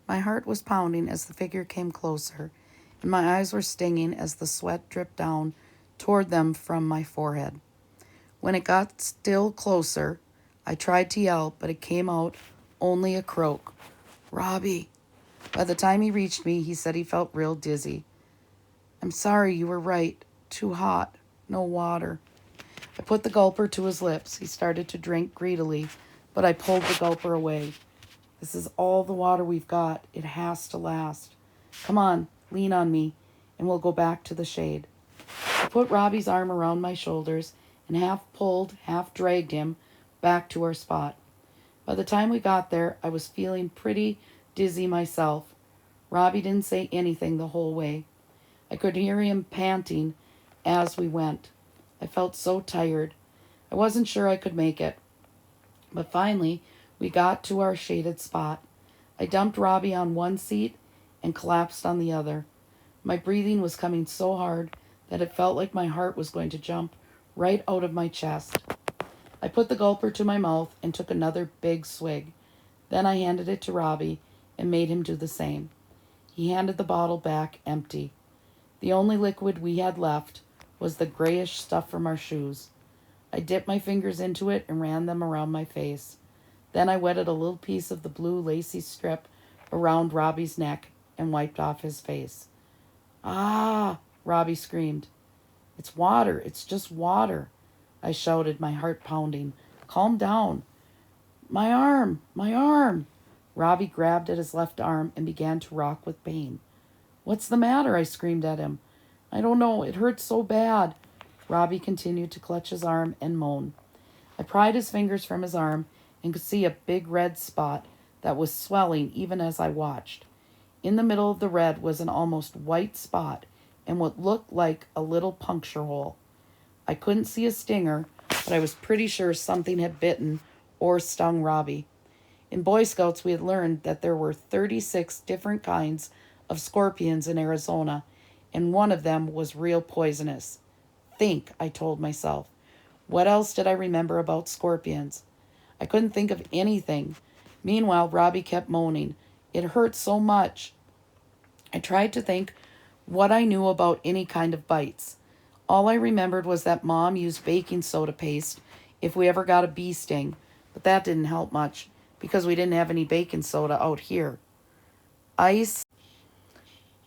My heart was pounding as the figure came closer, and my eyes were stinging as the sweat dripped down toward them from my forehead. When it got still closer, I tried to yell, but it came out only a croak. Robbie. By the time he reached me, he said he felt real dizzy. I'm sorry, you were right. Too hot. No water. I put the gulper to his lips. He started to drink greedily, but I pulled the gulper away. This is all the water we've got. It has to last. Come on, lean on me, and we'll go back to the shade. I put Robbie's arm around my shoulders and half pulled, half dragged him back to our spot. By the time we got there, I was feeling pretty dizzy myself. Robbie didn't say anything the whole way. I could hear him panting as we went. I felt so tired. I wasn't sure I could make it. But finally, we got to our shaded spot. I dumped Robbie on one seat and collapsed on the other. My breathing was coming so hard that it felt like my heart was going to jump right out of my chest. I put the gulper to my mouth and took another big swig. Then I handed it to Robbie and made him do the same. He handed the bottle back empty. The only liquid we had left was the grayish stuff from our shoes. I dipped my fingers into it and ran them around my face. Then I wetted a little piece of the blue lacy strip around Robbie's neck and wiped off his face. Ah, Robbie screamed. It's water. It's just water, I shouted, my heart pounding. Calm down. My arm. My arm. Robbie grabbed at his left arm and began to rock with pain. What's the matter? I screamed at him. I don't know. It hurts so bad. Robbie continued to clutch his arm and moan. I pried his fingers from his arm and could see a big red spot that was swelling even as I watched. In the middle of the red was an almost white spot and what looked like a little puncture hole. I couldn't see a stinger, but I was pretty sure something had bitten or stung Robbie. In Boy Scouts, we had learned that there were 36 different kinds of scorpions in Arizona, and one of them was real poisonous. Think, I told myself. What else did I remember about scorpions? I couldn't think of anything. Meanwhile, Robbie kept moaning. It hurt so much. I tried to think what I knew about any kind of bites. All I remembered was that Mom used baking soda paste if we ever got a bee sting, but that didn't help much because we didn't have any baking soda out here. Ice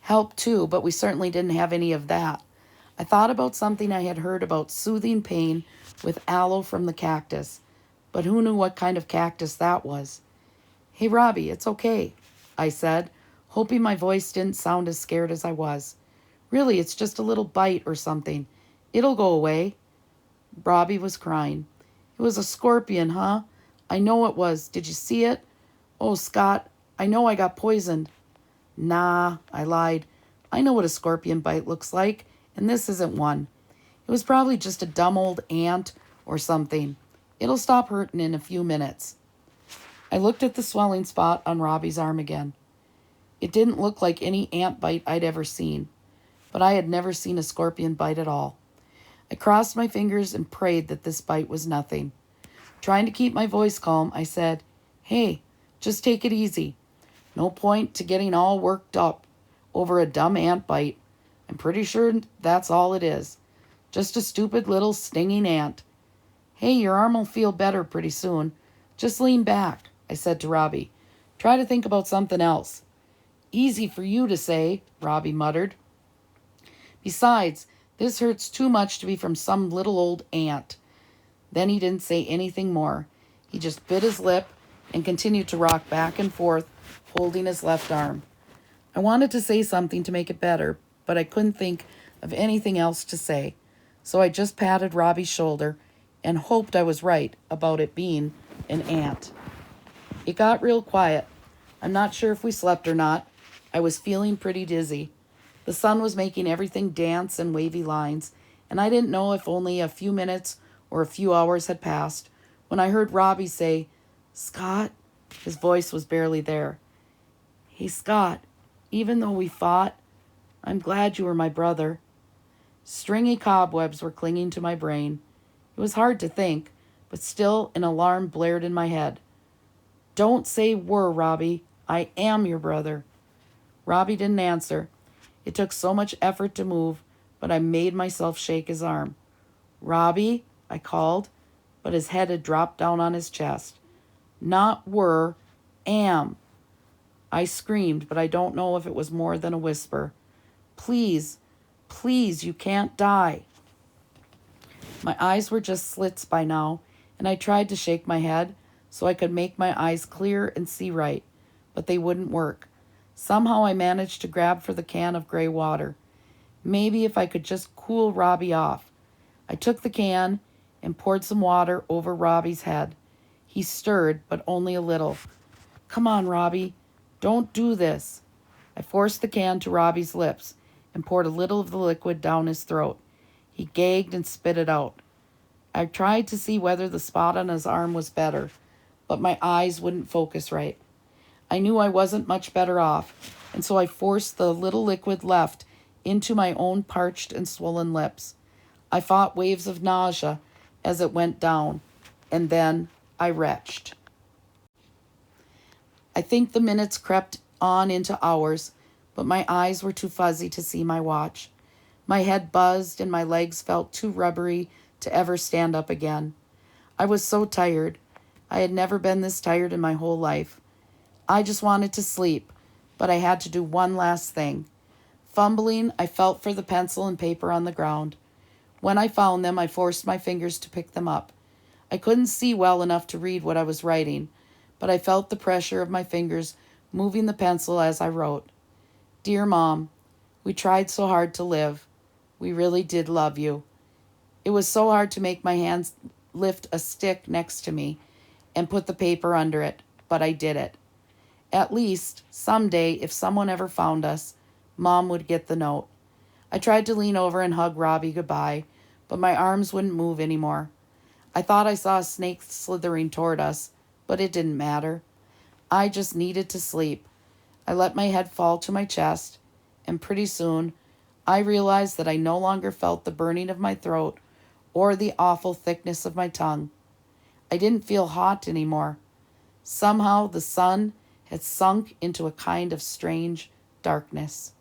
helped too, but we certainly didn't have any of that. I thought about something I had heard about soothing pain with aloe from the cactus, but who knew what kind of cactus that was? Hey, Robbie, it's okay, I said, hoping my voice didn't sound as scared as I was. Really, it's just a little bite or something. It'll go away. Robbie was crying. It was a scorpion, huh? I know it was. Did you see it? Oh, Scott, I know I got poisoned. Nah, I lied. I know what a scorpion bite looks like, and this isn't one. It was probably just a dumb old ant or something. It'll stop hurting in a few minutes. I looked at the swelling spot on Robbie's arm again. It didn't look like any ant bite I'd ever seen, but I had never seen a scorpion bite at all. I crossed my fingers and prayed that this bite was nothing. Trying to keep my voice calm, I said, Hey, just take it easy. No point to getting all worked up over a dumb ant bite. I'm pretty sure that's all it is. Just a stupid little stinging ant. Hey, your arm will feel better pretty soon. Just lean back, I said to Robbie. Try to think about something else. Easy for you to say, Robbie muttered. Besides, this hurts too much to be from some little old ant. Then he didn't say anything more. He just bit his lip and continued to rock back and forth, holding his left arm. I wanted to say something to make it better, but I couldn't think of anything else to say. So I just patted Robbie's shoulder and hoped I was right about it being an ant. It got real quiet. I'm not sure if we slept or not. I was feeling pretty dizzy. The sun was making everything dance in wavy lines, and I didn't know if only a few minutes or a few hours had passed when I heard Robbie say, Scott? His voice was barely there. Hey, Scott, even though we fought, I'm glad you were my brother. Stringy cobwebs were clinging to my brain. It was hard to think, but still an alarm blared in my head. Don't say were, Robbie, I am your brother. Robbie didn't answer. It took so much effort to move, but I made myself shake his arm. Robbie, I called, but his head had dropped down on his chest. Not were, am. I screamed, but I don't know if it was more than a whisper. Please, please, you can't die. My eyes were just slits by now, and I tried to shake my head so I could make my eyes clear and see right, but they wouldn't work. Somehow I managed to grab for the can of gray water. Maybe if I could just cool Robbie off. I took the can and poured some water over Robbie's head. He stirred, but only a little. Come on, Robbie. Don't do this. I forced the can to Robbie's lips and poured a little of the liquid down his throat. He gagged and spit it out. I tried to see whether the spot on his arm was better, but my eyes wouldn't focus right. I knew I wasn't much better off, and so I forced the little liquid left into my own parched and swollen lips. I fought waves of nausea as it went down, and then I retched. I think the minutes crept on into hours, but my eyes were too fuzzy to see my watch. My head buzzed and my legs felt too rubbery to ever stand up again. I was so tired. I had never been this tired in my whole life. I just wanted to sleep, but I had to do one last thing. Fumbling, I felt for the pencil and paper on the ground. When I found them, I forced my fingers to pick them up. I couldn't see well enough to read what I was writing, but I felt the pressure of my fingers moving the pencil as I wrote. Dear Mom, we tried so hard to live. We really did love you. It was so hard to make my hands lift a stick next to me and put the paper under it, but I did it. At least, someday, if someone ever found us, Mom would get the note. I tried to lean over and hug Robbie goodbye, but my arms wouldn't move anymore. I thought I saw a snake slithering toward us, but it didn't matter. I just needed to sleep. I let my head fall to my chest, and pretty soon, I realized that I no longer felt the burning of my throat or the awful thickness of my tongue. I didn't feel hot anymore. Somehow the sun had sunk into a kind of strange darkness.